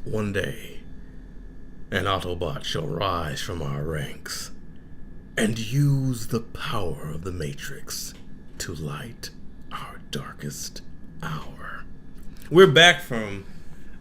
One day, an Autobot shall rise from our ranks and use the power of the Matrix to light our darkest hour. We're back from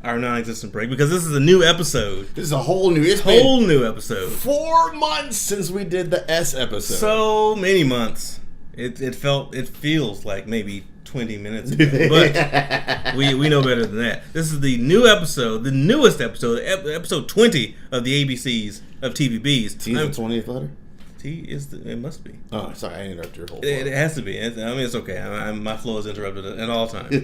our non-existent break because this is a new episode. This is a whole new episode. 4 months since we did the S episode. So many months. It feels like maybe 20 minutes ago, but we know better than that. This is the new episode, the newest episode, episode 20 of the ABCs of TVBs. T is the 20th letter? T is it must be. Oh, sorry, I interrupted your whole flow. It has to be. I mean, it's okay. My flow is interrupted at all times.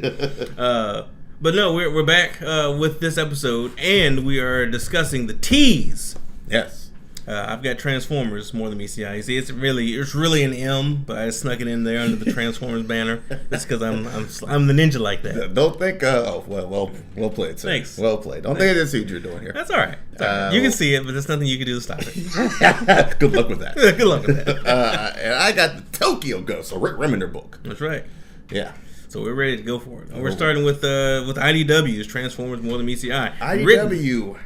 But no, we're back with this episode, and we are discussing the T's. Yes. I've got Transformers more than MECI. You see, it's really an M, but I snuck it in there under the Transformers banner. That's because I'm the ninja like that. Don't think. Well played, sir. Thanks. Well played. Don't think I didn't see what you're doing here. That's all right. You can see it, but there's nothing you can do to stop it. Good luck with that. Good luck with that. And I got the Tokyo Ghost, a Rick Remender book. That's right. Yeah. So we're ready to go for it. And we're starting with IDW's Transformers More Than MECI. IDW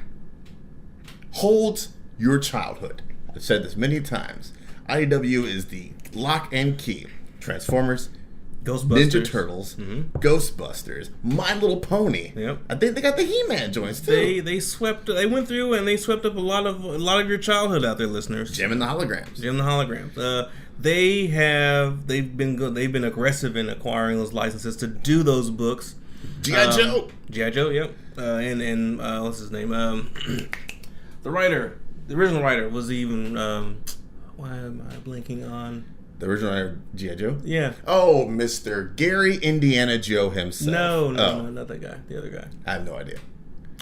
holds your childhood. I've said this many times. IDW is the lock and key. Transformers, Ghostbusters, Ninja Turtles, Ghostbusters, My Little Pony. Yep. I think they got the He-Man joints too. They went through and they swept up a lot of your childhood out there, listeners. Jim and the Holograms. They've been aggressive in acquiring those licenses to do those books. G.I. Joe. G.I. Joe, yep. And what's his name? The original writer was even. Why am I blanking on? The original writer, G.I. Joe? Yeah. Oh, Mr. Gary Indiana Joe himself. No, not that guy. The other guy. I have no idea.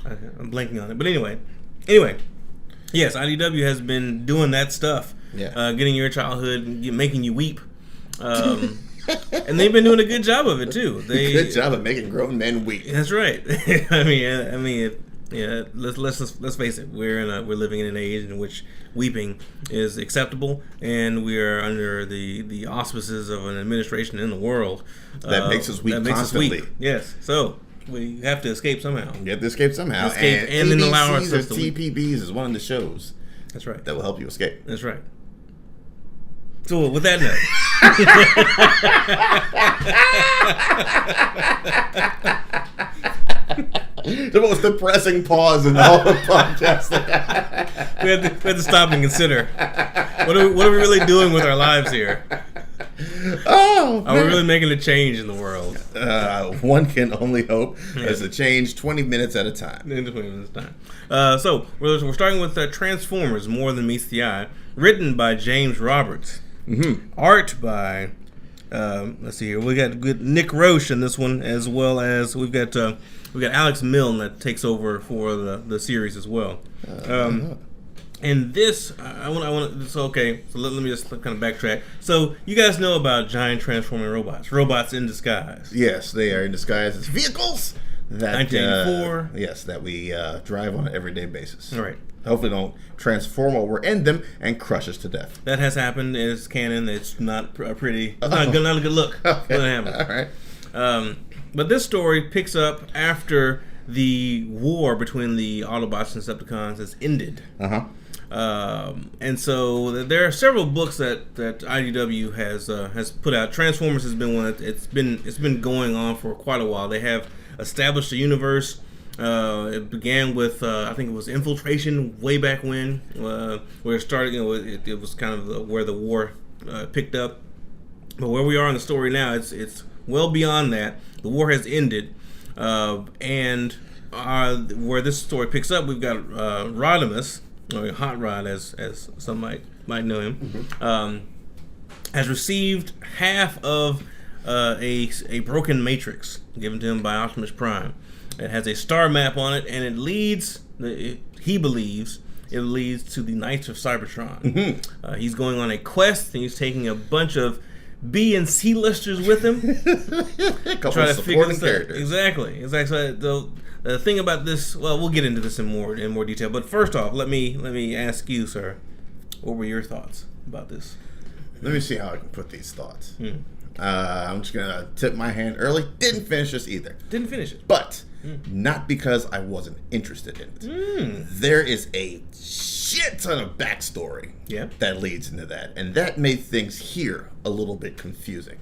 Okay, I'm blanking on it. But anyway, yes, IDW has been doing that stuff. Yeah. Getting your childhood, making you weep. And they've been doing a good job of it too. Good job of making grown men weep. That's right. I mean. Yeah, let's face it. We're living in an age in which weeping is acceptable, and we are under the auspices of an administration in the world that makes us weep constantly. Yes, so we have to escape somehow. You have to escape somehow, and then allow ourselves to weep. TPBs is one of the shows. That's right. That will help you escape. That's right. So with that note. The most depressing pause in all the podcast. we had to stop and consider what are we really doing with our lives here? Oh, are we really making a change in the world? One can only hope. It's a change 20 minutes at a time. 20 minutes at a time. So we're starting with Transformers More Than Meets the Eye, written by James Roberts, art by let's see here. We got good Nick Roche in this one, as well as we've got Alex Milne that takes over for the series as well. And this, I want. So okay. So let me just kind of backtrack. So you guys know about giant transforming robots in disguise. Yes, they are in disguise as vehicles. That 1984. Yes, that we drive on an everyday basis. All right. Hopefully, don't transform while we're in them and crush us to death. That has happened. It's canon. It's not pretty. It's not a good look. Okay. What happened? All right. But this story picks up after the war between the Autobots and Decepticons has ended. And so there are several books that IDW has put out. Transformers has been one that it's been going on for quite a while. They have established a universe. It began with I think it was Infiltration way back when, where it started. It was kind of where the war picked up. But where we are in the story now, it's well beyond that. The war has ended, and where this story picks up, we've got Rodimus, or Hot Rod, as some might know him, has received half of a broken matrix given to him by Optimus Prime. It has a star map on it, and he believes it leads to the Knights of Cybertron. He's going on a quest, and he's taking a bunch of B and C listers with him. A couple of supporting characters. Exactly. The thing about this, well, we'll get into this in more detail. But first off, let me ask you, sir, what were your thoughts about this? Let me see how I can put these thoughts. I'm just gonna tip my hand early. Didn't finish this either. Didn't finish it. But not because I wasn't interested in it. There is a shit ton of backstory that leads into that, and that made things here a little bit confusing.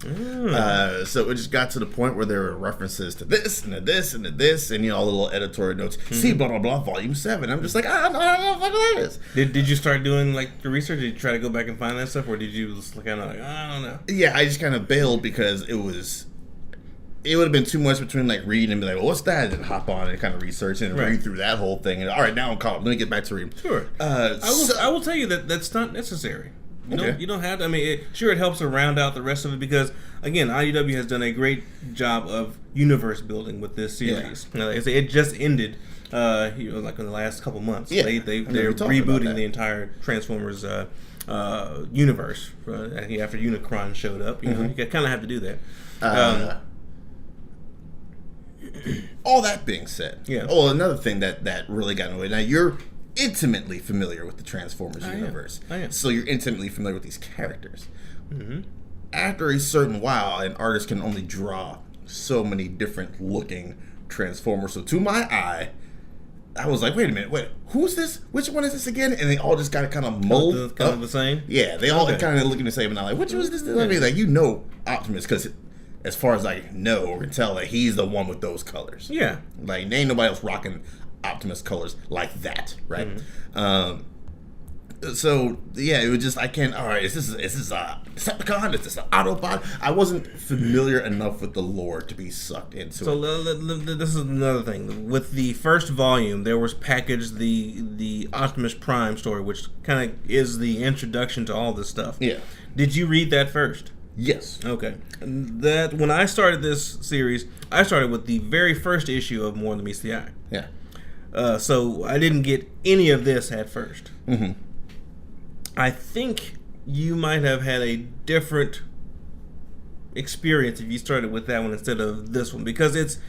So it just got to the point where there were references to this and to this and to this, and all the little editorial notes. See blah blah blah, volume 7. I'm just like, I don't know what that is. Did you start doing like the research? Did you try to go back and find that stuff, or did you just kind of like, I don't know? Yeah, I just kind of bailed because it would have been too much between like reading and be like, well, what's that? And hop on and kind of research and read through that whole thing. And all right, now I'm caught up. Let me get back to reading. Sure. I will tell you that that's not necessary. You don't have to. I mean, it helps to round out the rest of it because, again, IDW has done a great job of universe building with this series. It just ended, like in the last couple months. They're rebooting the entire Transformers universe after Unicron showed up. You kind of have to do that. All that being said, another thing that really got annoyed. Now you're intimately familiar with the Transformers universe, so you're intimately familiar with these characters. After a certain while, an artist can only draw so many different looking Transformers. So to my eye, I was like, wait a minute, who's this? Which one is this again? And they all just got kind of mold, kind of the same. Yeah, they all kind of looking the same, and I'm like, which was this? I mean, like Optimus, because as far as I know or can tell, that he's the one with those colors. Yeah, like ain't nobody else rocking Optimus colors like that, right? So yeah, it was just I can't. All right, is this a Decepticon? Is this an Autobot? I wasn't familiar enough with the lore to be sucked into. So this is another thing. With the first volume, there was packaged the Optimus Prime story, which kind of is the introduction to all this stuff. Yeah. Did you read that first? Yes. Okay. That when I started this series, I started with the very first issue of More Than Meets the Eye. Yeah. So I didn't get any of this at first. I think you might have had a different experience if you started with that one instead of this one, because it's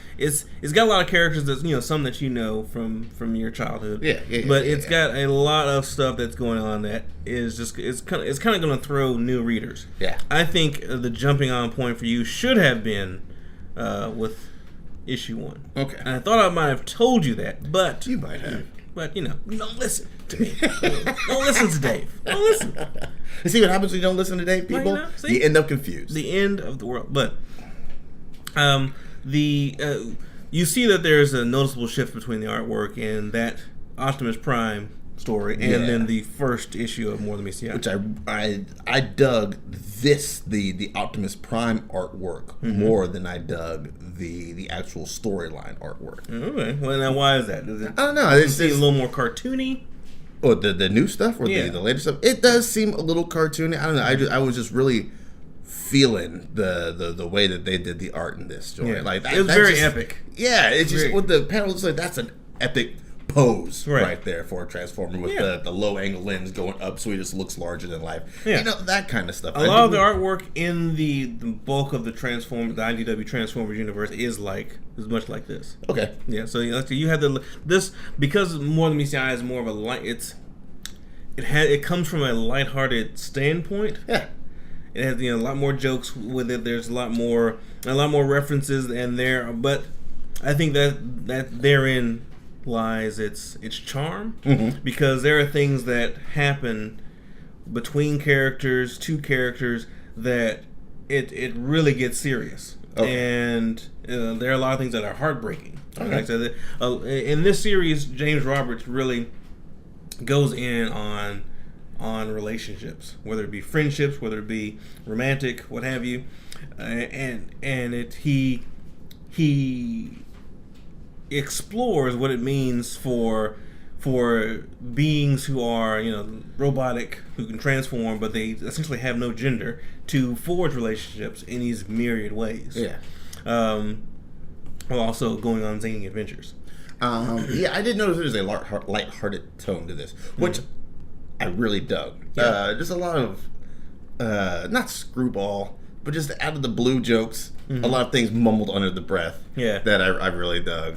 got a lot of characters that some that from your childhood. But it's got a lot of stuff that's going on that is just it's kind of going to throw new readers. Yeah, I think the jumping on point for you should have been with issue 1. Okay, and I thought I might have told you that, but you might have. But you don't listen to me. Don't listen to Dave. Don't listen. You see what happens when you don't listen to Dave, people? You end up confused. The end of the world. But you see that there's a noticeable shift between the artwork and that Optimus Prime story and then the first issue of More Than Meets the Eye. Which I dug the Optimus Prime artwork more than I dug the actual storyline artwork. Okay. Well, now why is that? I don't know. It's a little more cartoony. Or the new stuff or the later stuff? It does seem a little cartoony. I don't know. I was just really feeling the way that they did the art in this story. Yeah. Like it was very epic. Yeah, it's just with the panels. Like that's an epic pose right there for a Transformer with the low angle lens going up, so he just looks larger than life. Yeah. That kind of stuff. A lot of the artwork in the bulk of the IDW Transformers universe is much like this. Okay. Yeah. So you have this because More Than Meets the Eye is more of a light. It comes from a lighthearted standpoint. Yeah. It has a lot more jokes with it. There's a lot more references in there, but I think that therein lies its charm, because there are things that happen between two characters that it really gets serious, and there are a lot of things that are heartbreaking. Okay. So in this series, James Roberts really goes in on relationships, whether it be friendships, whether it be romantic, what have you, and he explores what it means for beings who are robotic, who can transform, but they essentially have no gender, to forge relationships in these myriad ways. Yeah. While also going on zany adventures. I did notice there's a light-hearted tone to this, which I really dug. Yeah. Just a lot of not screwball, but just out of the blue jokes. A lot of things mumbled under the breath. Yeah, that I really dug.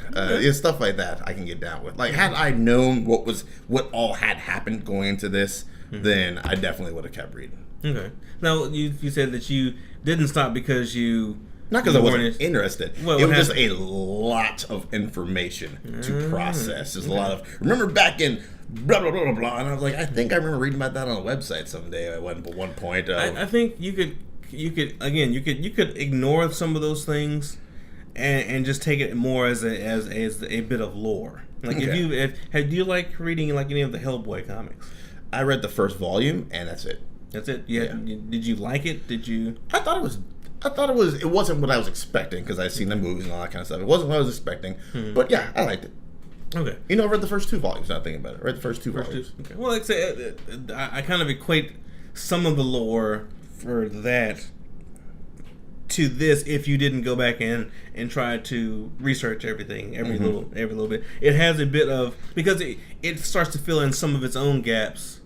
Stuff like that I can get down with. Like, had I known what all had happened going into this, then I definitely would have kept reading. Okay. Now you said that you didn't stop because you Not because I wasn't interested. It was just a lot of information to process. There's a lot of... Remember back in blah, blah, blah, blah, blah, and I was like, I think I remember reading about that on a website someday at one point. I think you could ignore some of those things and just take it more as a bit of lore. Like do you like reading like any of the Hellboy comics? I read the first volume and that's it. That's it. Yeah. Did you like it? Did you? I thought it was. It wasn't what I was expecting because I'd seen the movies and all that kind of stuff. It wasn't what I was expecting, but yeah, I liked it. Okay. You know, I read the first 2 volumes. Not thinking about it. I read the first 2 volumes. Okay. Well, like I say, I kind of equate some of the lore for that to this. If you didn't go back in and try to research everything every little bit, it has a bit of, because it starts to fill in some of its own gaps.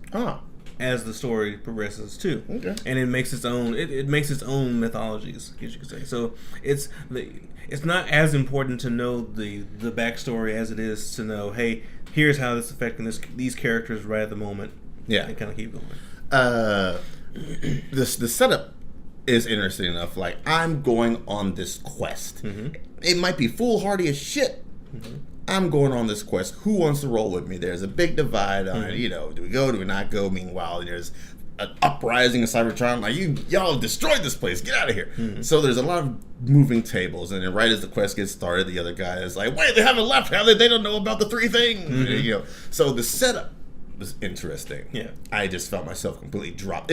As the story progresses too, and it makes its own. It makes its own mythologies, I guess you could say. So it's not as important to know the backstory as it is to know, hey, here's how this is affecting these characters right at the moment. Yeah, and kind of keep going. The setup is interesting enough. Like, I'm going on this quest. It might be foolhardy as shit. I'm going on this quest. Who wants to roll with me? There's a big divide on, do we go, do we not go? Meanwhile, there's an uprising of Cybertron. Like, y'all destroyed this place. Get out of here. So there's a lot of moving tables. And then right as the quest gets started, the other guy is like, wait, they haven't left. How they don't know about the 3 things? So the setup was interesting. Yeah. I just felt myself completely dropped.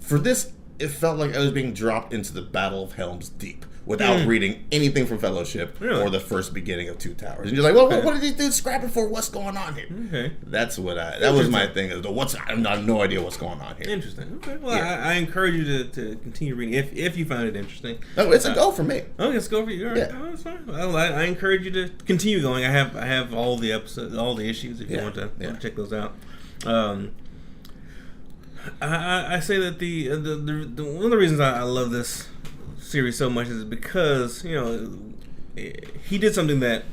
For this, it felt like I was being dropped into the Battle of Helm's Deep without reading anything from Fellowship or the first beginning of Two Towers. And you're like, well, what are these dudes scrapping for? What's going on here? Okay. That's what that was my thing. I have no idea what's going on here. Interesting. Okay. Well, I encourage you to continue reading if you find it interesting. No, it's a go for me. Oh, it's a go for you. All right. Yeah. Oh, that's fine. Well, I encourage you to continue going. I have all the episodes, all the issues if you want to check those out. I say that the one of the reasons I love this series so much is because he did something that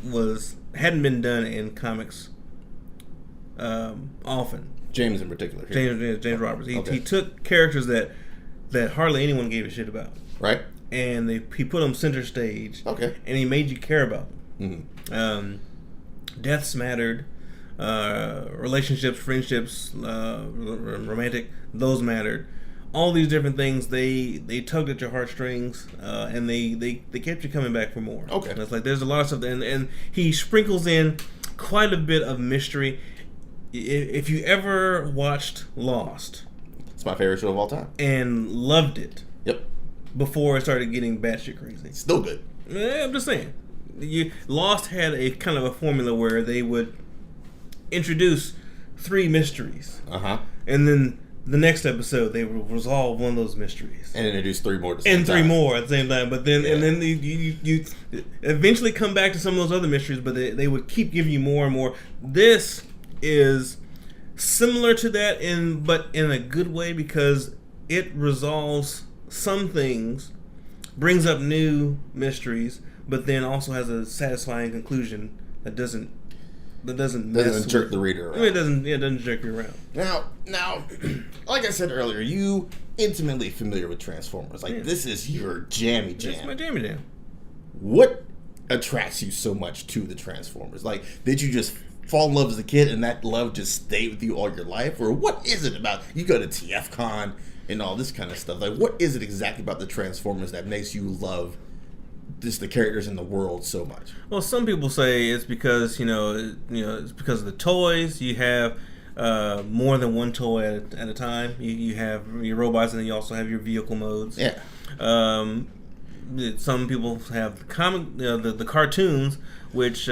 hadn't been done in comics often. James in particular. James Roberts. He took characters that hardly anyone gave a shit about. Right. And he put them center stage. Okay. And he made you care about them. Deaths mattered. Relationships, friendships, romantic, those mattered. All these different things, they tugged at your heartstrings, and they kept you coming back for more. Okay. And it's like there's a lot of stuff, and he sprinkles in quite a bit of mystery. If you ever watched Lost, it's my favorite show of all time, and loved it. Yep. Before it started getting batshit crazy. Still good. I'm just saying. Lost had a kind of a formula where they would introduce 3 mysteries. And then the next episode they would resolve one of those mysteries. And introduce 3 more at the same time. And 3 more at the same time. But then you eventually come back to some of those other mysteries, but they would keep giving you more and more. This is similar to that but in a good way, because it resolves some things, brings up new mysteries, but then also has a satisfying conclusion that doesn't jerk the reader around. It doesn't jerk you around. Now, like I said earlier, you intimately familiar with Transformers. This is your jammy jam. It's my jammy jam. What attracts you so much to the Transformers? Like, did you just fall in love as a kid and that love just stayed with you all your life? Or what is it about? You go to TFCon and all this kind of stuff. Like, what is it exactly about the Transformers that makes you love just the characters in the world so much? Well, some people say it's because it's because of the toys. You have more than one toy at a time. You have your robots, and then you also have your vehicle modes. Yeah. Some people have the cartoons, which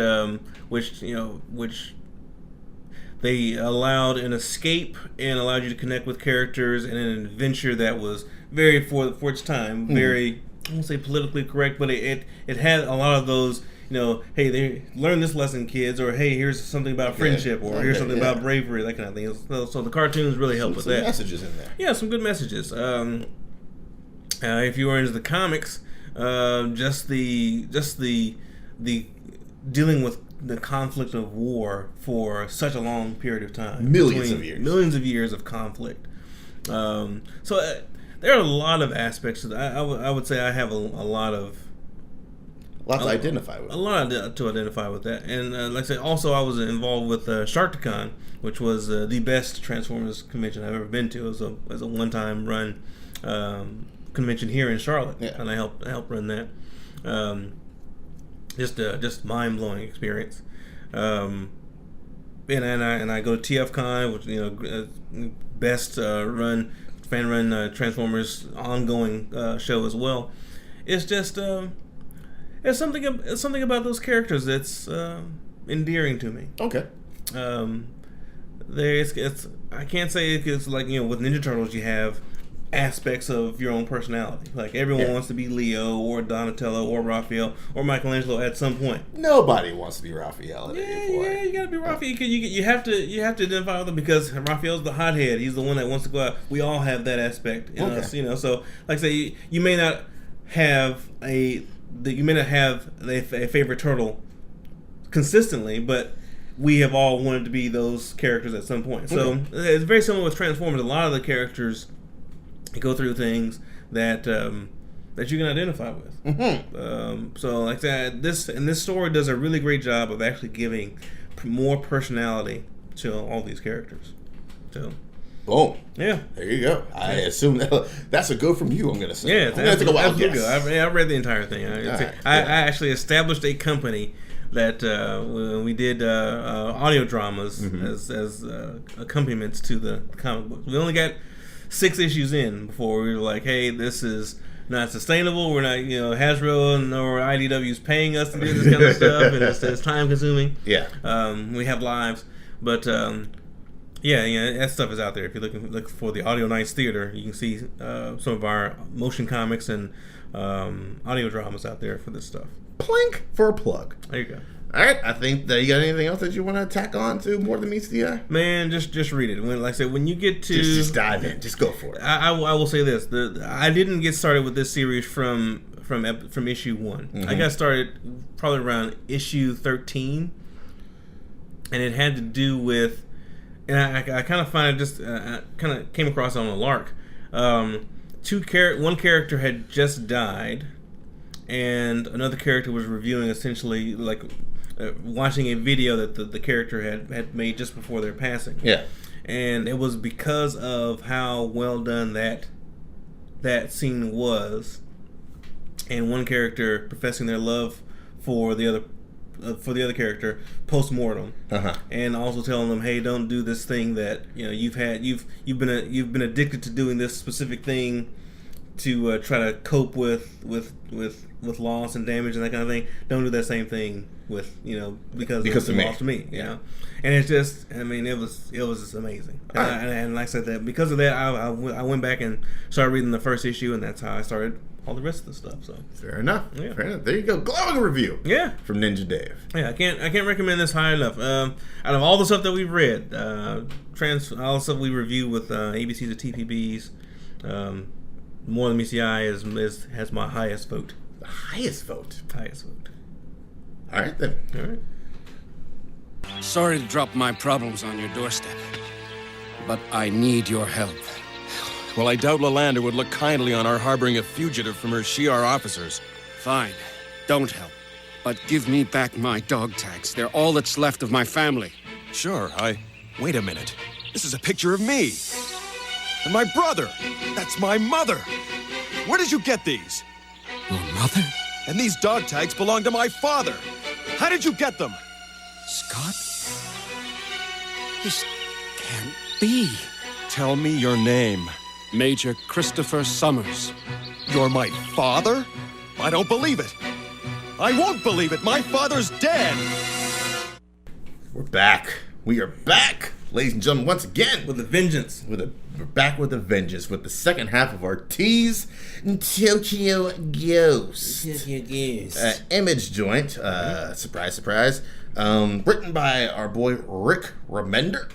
they allowed an escape and allowed you to connect with characters in an adventure that was very for its time, very, I won't say politically correct, but it had a lot of those, hey, they learn this lesson, kids, or hey, here's something about friendship, or here's something about bravery, that kind of thing. So the cartoons really help with that. Some messages in there. Yeah, some good messages. If you were into the comics, just the dealing with the conflict of war for such a long period of time, millions of years of conflict. So there are a lot of aspects to that. I would say I have a lot of to identify with. A lot to identify with that. And like I said, also I was involved with Sharkticon, which was the best Transformers convention I've ever been to. It was a one-time run convention here in Charlotte, and I helped run that. Just mind-blowing experience. And I go to TFCon, which best fan run Transformers ongoing show as well. It's just it's something about those characters that's endearing to me. Okay. I can't say it's like with Ninja Turtles you have aspects of your own personality. Like everyone wants to be Leo or Donatello or Raphael or Michelangelo at some point. Nobody wants to be Raphael. Yeah, you gotta be Raphael. You have to identify with him because Raphael's the hothead. He's the one that wants to go out. We all have that aspect in us, So, like I say, you may not have a favorite turtle consistently, but we have all wanted to be those characters at some point. So it's very similar with Transformers. A lot of the characters go through things that you can identify with. Mm-hmm. So like that, this story does a really great job of actually giving more personality to all these characters. So, boom. Yeah. There you go. I assume that's a go from you. I'm gonna say. Yeah, it's absolutely good. I read the entire thing. I actually established a company that when we did audio dramas as accompaniments to the comic books. We only got 6 issues in before we were like, hey, this is not sustainable. We're not, Hasbro nor IDW's paying us to do this kind of stuff, and it's time consuming. Yeah. We have lives, but that stuff is out there. If you're looking for the Audio Nights Theater, you can see some of our motion comics and audio dramas out there for this stuff. Plink for a plug. There you go. All right, I think that you got anything else that you want to tack on to More Than Meets the Eye? Man, just read it. Like I said, when you get to just dive in, just go for it. I will say this: I didn't get started with this series from issue 1. Mm-hmm. I got started probably around issue 13, and it had to do with, and I kind of find it just kind of came across on a lark. One character had just died, and another character was reviewing essentially like. Watching a video that the character had made just before their passing. Yeah. And it was because of how well done that scene was, and one character professing their love for the other character post-mortem, and also telling them, hey, don't do this thing that you've been addicted to doing this specific thing to try to cope with loss and damage and that kind of thing. Don't do that same thing because of loss to me. And it's just, it was just amazing. And like I said, that because of that, I went back and started reading the first issue, and that's how I started all the rest of the stuff. So fair enough. There you go. Glowing review. Yeah. From Ninja Dave. Yeah, I can't recommend this high enough. Out of all the stuff that we've read, all the stuff we review with ABCs or TPBs, More Than Meets the Eye has my highest vote. The highest vote? Highest vote. All right, then. All right. Sorry to drop my problems on your doorstep, but I need your help. Well, I doubt Lalander would look kindly on our harboring a fugitive from her Shi'ar officers. Fine. Don't help. But give me back my dog tags. They're all that's left of my family. Sure, Wait a minute. This is a picture of me. And my brother. That's my mother. Where did you get these? Your mother? And these dog tags belong to my father. How did you get them? Scott? This can't be. Tell me your name. Major Christopher Summers. You're my father? I don't believe it. I won't believe it. My father's dead. We're back. We are back, ladies and gentlemen, once again. With a vengeance. We're back with a vengeance with the second half of our tease, Tokyo Ghost. Image joint. Surprise, surprise. Written by our boy Rick Remender.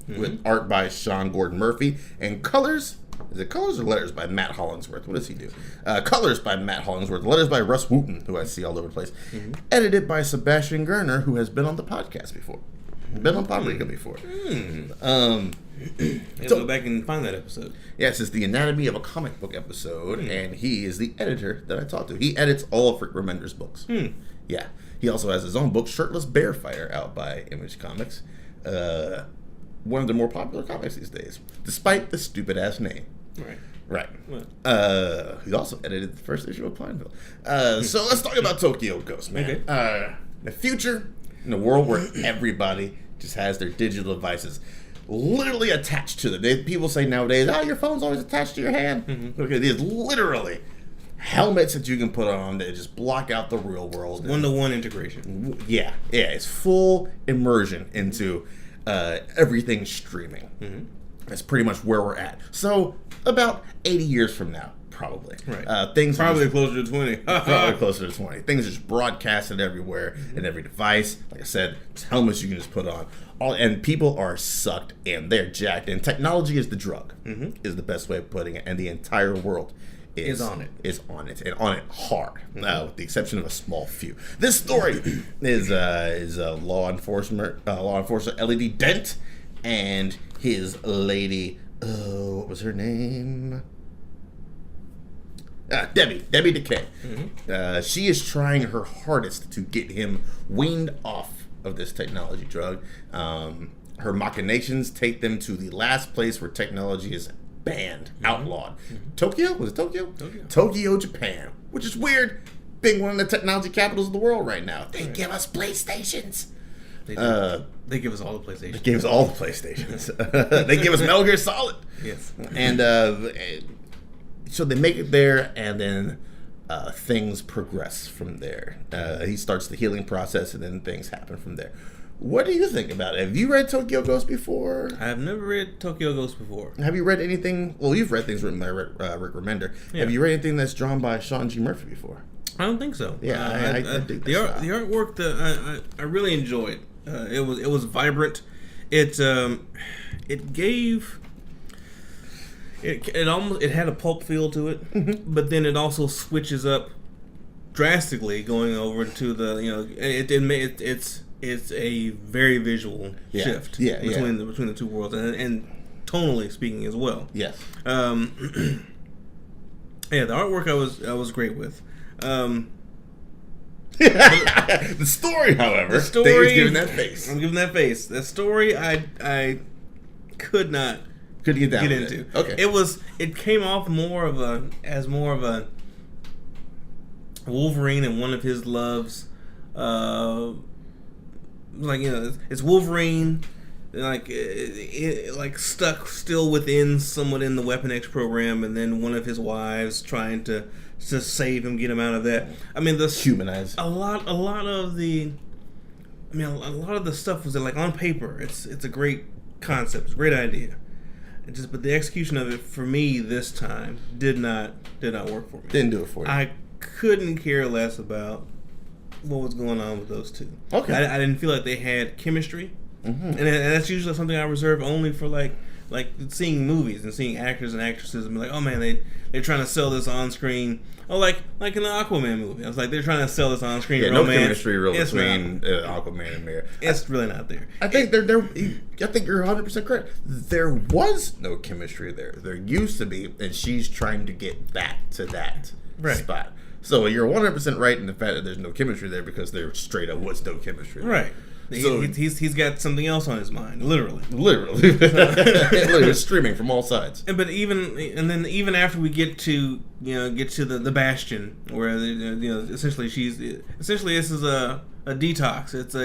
With art by Sean Gordon Murphy. And colors Is it colors or letters by Matt Hollingsworth? What does he do? Colors by Matt Hollingsworth. Letters by Russ Wooten, who I see all over the place. Mm-hmm. Edited by Sebastian Gerner, who has been on the podcast before. Been on Paprika before. Go back and find that episode. Yes, it's the Anatomy of a Comic Book episode, and he is the editor that I talked to. He edits all of Rick Remender's books. Yeah. He also has his own book, Shirtless Bear Fighter, out by Image Comics. One of the more popular comics these days, despite the stupid-ass name. Right. Well. He also edited the first issue of Pineville. So let's talk about Tokyo Ghost, man. Okay. The future in a world where everybody just has their digital devices literally attached to them. People say nowadays, your phone's always attached to your hand. Mm-hmm. Okay, there's literally helmets that you can put on that just block out the real world. One-to-one integration. Yeah, it's full immersion into everything streaming. Mm-hmm. That's pretty much where we're at. So about 80 years from now, probably. Right. Things probably closer to 20. Probably closer to 20. Things are just broadcasted everywhere in every device. Like I said, helmets you can just put on. And people are sucked in. They're jacked in. Technology is the drug, is the best way of putting it. And the entire world is on it. Is on it. And on it hard, with the exception of a small few. This story is law enforcer LED Dent and his lady, what was her name? Debbie Decay. Mm-hmm. She is trying her hardest to get him weaned off of this technology drug. Her machinations take them to the last place where technology is banned, outlawed. Mm-hmm. Tokyo? Was it Tokyo? Tokyo, Japan. Which is weird, being one of the technology capitals of the world right now. They give us PlayStations. They give us all the PlayStations. They give us all the PlayStations. They give us Metal Gear Solid. Yes. And so they make it there, and then things progress from there. He starts the healing process, and then things happen from there. What do you think about it? Have you read Tokyo Ghost before? I have never read Tokyo Ghost before. Have you read anything? Well, you've read things written by Rick Remender. Yeah. Have you read anything that's drawn by Sean G. Murphy before? I don't think so. Yeah, I dig the artwork that I really enjoyed. It was vibrant. It gave. It had a pulp feel to it, but then it also switches up drastically, going over to the it's a very visual shift between the two worlds and tonally speaking as well. Yes. The artwork I was great with. The story, however, Dave's giving that face. I'm giving that face. The story I could not get into. Okay. It came off more of a Wolverine and one of his loves. It's Wolverine, like stuck still within somewhat in the Weapon X program, and then one of his wives trying to save him, get him out of that. I mean, humanize a lot of the stuff was like on paper. It's a great concept, it's a great idea. But the execution of it for me this time did not work for me. Didn't do it for you. I couldn't care less about what was going on with those two. Okay. I didn't feel like they had chemistry, and that's usually something I reserve only for like seeing movies and seeing actors and actresses and be like, oh man, they're trying to sell this on screen. Oh, like in the Aquaman movie, I was like, they're trying to sell this on screen. Yeah, romance. No chemistry really between Aquaman and Mira. It's really not there. I think I think you're 100% correct. There was no chemistry there. There used to be, and she's trying to get back to that spot. So you're 100% right in the fact that there's no chemistry there, because there straight up was no chemistry there. Right. So he's got something else on his mind, literally, streaming from all sides. But even after we get to the Bastion, where essentially this is a detox. It's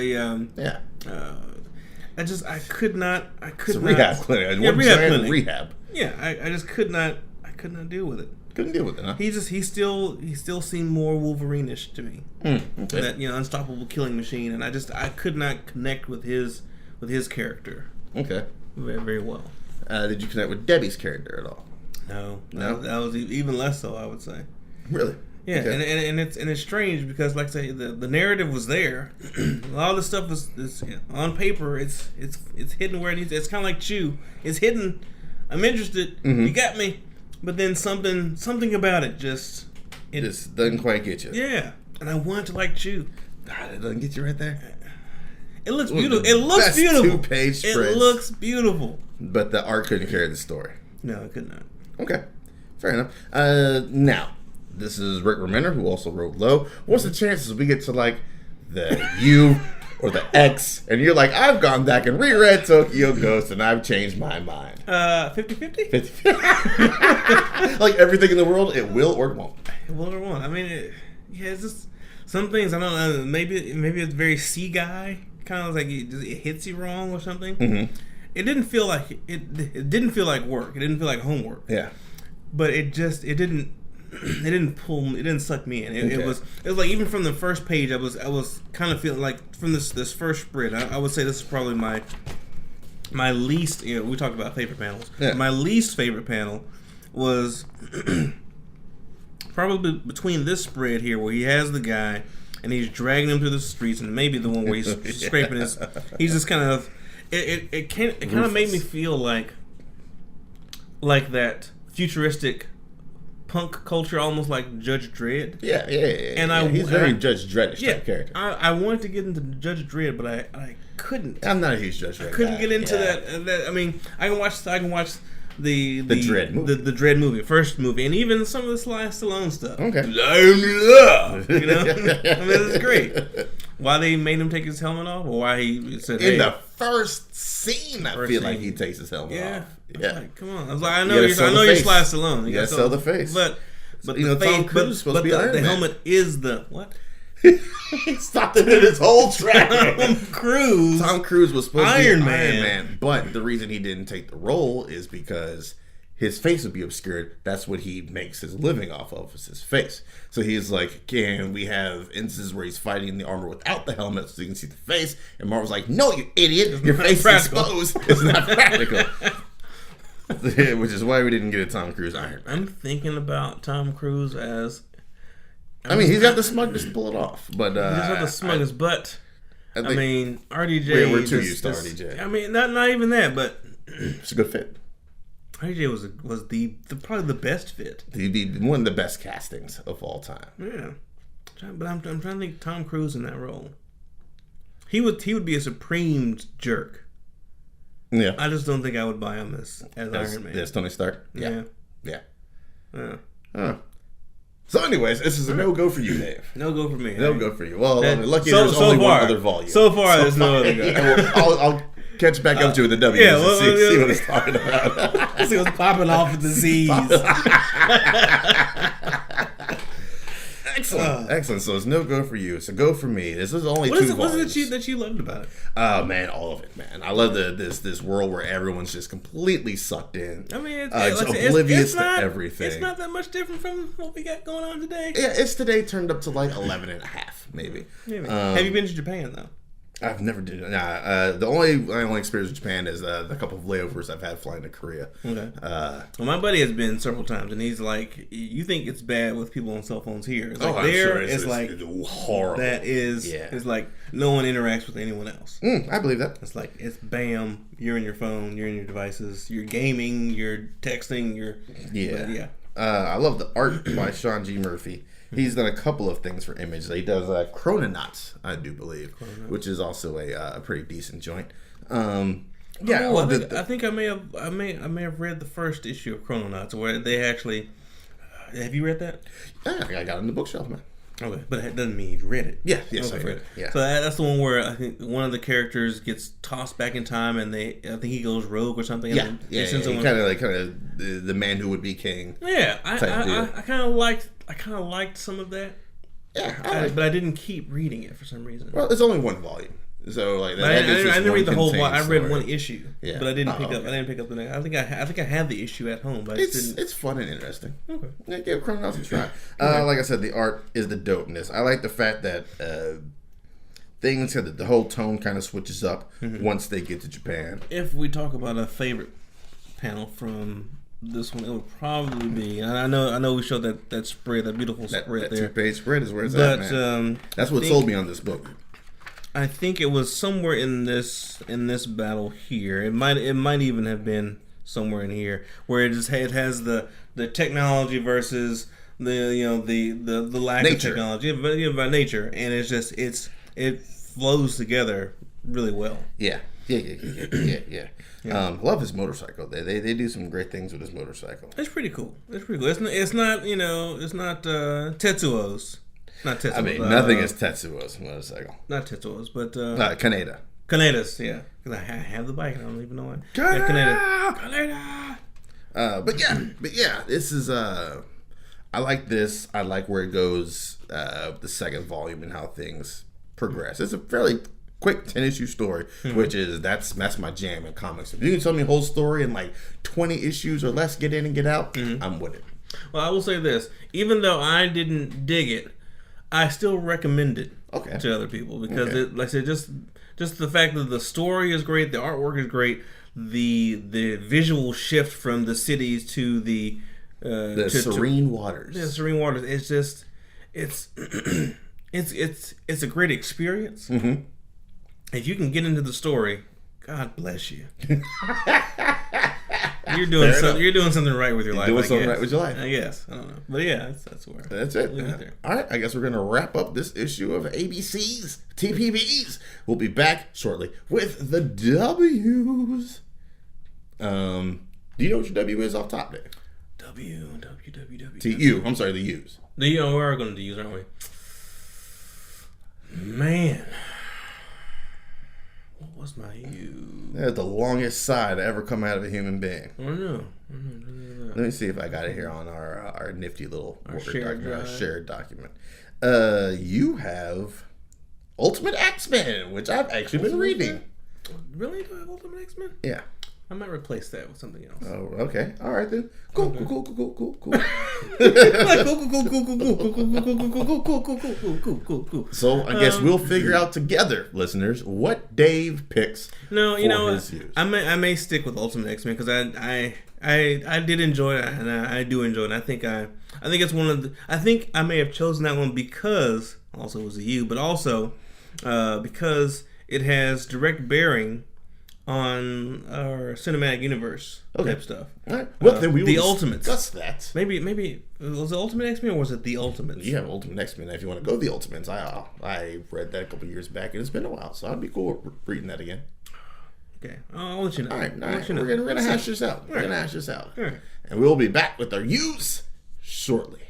I could not. It's a rehab clinic. Rehab. Yeah, I just could not deal with it. Couldn't deal with it, huh? He still seemed more Wolverine-ish to me. Okay. That unstoppable killing machine, and I could not connect with his character. Okay. Very, very well. Did you connect with Debbie's character at all? No. That was even less so, I would say. Really? Yeah, okay. and it's strange because, like I say, the narrative was there. A lot of the stuff is on paper. It's hidden where it needs. It's kind of like Chew. It's hidden I'm interested. You got me. But then something about it just doesn't quite get you. Yeah. And I want to like Chew. God, it doesn't get you right there. It looks beautiful. It looks beautiful. 2-page spreads. It looks beautiful. But the art couldn't carry the story. No, it could not. Okay. Fair enough. Now, this is Rick Remender, who also wrote Low. What's the chances we get to like the U or the X, and you're like, I've gone back and reread Tokyo Ghost, and I've changed my mind. 50-50? 50-50. Like everything in the world, it will or it won't. It will or won't. I mean, it's just some things, I don't know, maybe it's very C guy, kind of like it hits you wrong or something. Mm-hmm. It didn't feel like, it didn't feel like work. It didn't feel like homework. Yeah. But it didn't pull me, it didn't suck me in. It was like, even from the first page, I was kind of feeling like from this first spread, I would say this is probably my least, we talked about favorite panels. Yeah. My least favorite panel was probably between this spread here, where he has the guy and he's dragging him through the streets, and maybe the one where he's scraping his, he's just kind of, it kind of made me feel like that futuristic punk culture, almost like Judge Dredd. Yeah. And he's very Judge Dredd-ish type character. I wanted to get into Judge Dredd, but I couldn't. I'm not a huge Judge Dredd. I couldn't get into that. I mean, I can watch the Dredd movie, the Dredd movie, first movie, and even some of the Sly Stallone stuff. Okay, love, I mean, it's great. Why they made him take his helmet off, or why he said in the first scene, I feel like he takes his helmet off. Yeah, like, come on. I was like, I know you're Sly Stallone. You gotta sell the face, but you know, Tom Cruise is supposed to be Iron Man. The helmet is the what? He stopped it in his whole track. Tom Cruise was supposed to be Iron Man, but the reason he didn't take the role is because his face would be obscured. That's what he makes his living off of, is his face. So he's like, can we have instances where he's fighting in the armor without the helmet so you can see the face? And Marvel's like, no, you idiot, your face is exposed. It's not practical. Which is why we didn't get a Tom Cruise Iron Man. I'm thinking about Tom Cruise as, I mean, he's got the smugness to pull it off, but he just got the smugness. But I mean, RDJ. We're too used to RDJ. I mean, not even that, but it's a good fit. RDJ was the probably the best fit. One of the best castings of all time. Yeah, but I'm trying to think Tom Cruise in that role. He would be a supreme jerk. Yeah, I just don't think I would buy him as Iron Man. As Tony Stark. Yeah. So, anyways, this is a no-go for you, Dave. No-go for me. No-go for you. Well, lucky there's only one other volume. So far, there's no other go. Yeah, I'll catch back up to the W. Yeah, see what it's talking about. See what's popping off with the Z's. Excellent. So it's no go for you. It's a go for me. This is only 2 volumes. What is it that you loved about it? Oh man, all of it, man. I love this world where everyone's just completely sucked in. I mean, it's oblivious to everything. It's not that much different from what we got going on today. Yeah, it's today turned up to like 11 and a half, maybe. Have you been to Japan though? I've never did it. My only experience in Japan is the couple of layovers I've had flying to Korea. Okay. Well, my buddy has been several times, and he's like, "You think it's bad with people on cell phones here? It's like it's like horrible. That is, it's like no one interacts with anyone else. I believe that. It's like it's bam, you're in your phone, you're in your devices, you're gaming, you're texting, I love the art by Sean G. Murphy. He's done a couple of things for Image. He does Chrononauts, I do believe, which is also a pretty decent joint. I think I may have read the first issue of Chrononauts where they actually. Have you read that? Yeah, I got it in the bookshelf, man. Okay, but it doesn't mean you read it. Yes, I read it. Yeah. So that's the one where I think one of the characters gets tossed back in time, and I think he goes rogue or something. Kind of the man who would be king. Yeah, I kind of liked some of that. Yeah, but I didn't keep reading it for some reason. Well, it's only one volume. So like I didn't read the whole volume. I read one issue, but I didn't pick up. I didn't pick up the next. I think I had the issue at home, but it's fun and interesting. Okay, yeah, give Chrononauts a try. Like I said, the art is the dopeness. I like the fact that things the whole tone kind of switches up once they get to Japan. If we talk about a favorite panel from this one, it would probably be. And I know we showed that spread, that beautiful spread there. That 2-page spread is where it's at, man. That's what sold me on this book. I think it was somewhere in this battle here. It might even have been somewhere in here where it has the technology versus the lack of technology, but by nature, and it's just it flows together really well. Yeah. Love his motorcycle. They do some great things with his motorcycle. It's pretty cool. It's not Tetsuo's. Not Tetsuo's. I mean, nothing is Tetsuo's motorcycle. Not Tetsuo's, but Kaneda. Kaneda's, yeah. Because I have the bike. I don't even know why. Kaneda. But yeah, this is I like this. I like where it goes. The second volume and how things progress. It's a fairly quick 10-issue story, which is that's my jam in comics. If you can tell me a whole story in like 20 issues or less, get in and get out, I'm with it. Well, I will say this: even though I didn't dig it, I still recommend it to other people because it, like I said, just the fact that the story is great, the artwork is great, the visual shift from the cities to the serene waters. Yeah, serene waters. It's just it's a great experience. Mm-hmm. If you can get into the story, God bless you. You're doing something right with your life. Doing something right with your life. I guess. I don't know. But yeah, that's where. That's it. All right. I guess we're going to wrap up this issue of ABC's TPBs. We'll be back shortly with the W's. Do you know what your W is off top there? W. T-U. I'm sorry, the U's. We are going to do U's, aren't we? Man. What was my U? That's the longest sigh to ever come out of a human being. I don't know. Let me see if I got it here on our nifty little shared document. You have Ultimate X-Men, which I've actually been reading. Really? Do I have Ultimate X-Men? Yeah. I might replace that with something else. Oh, okay. All right then. Cool. So I guess we'll figure out together, listeners, what Dave picks. No, you know what? I may stick with Ultimate X-Men because I did enjoy it and I do enjoy it. I think it's one of the. I think I may have chosen that one because also it was a U, but also because it has direct bearing on our cinematic universe type stuff. All right. Well, then we will Ultimates. Discuss that. Maybe was it Ultimate X-Men or was it the Ultimates? You have Ultimate X-Men. If you want to go the Ultimates, I read that a couple years back and it's been a while, so I'd be cool reading that again. Okay, I'll let you know. All right. We're gonna hash this out. We're gonna hash this out, and we'll be back with our U's shortly.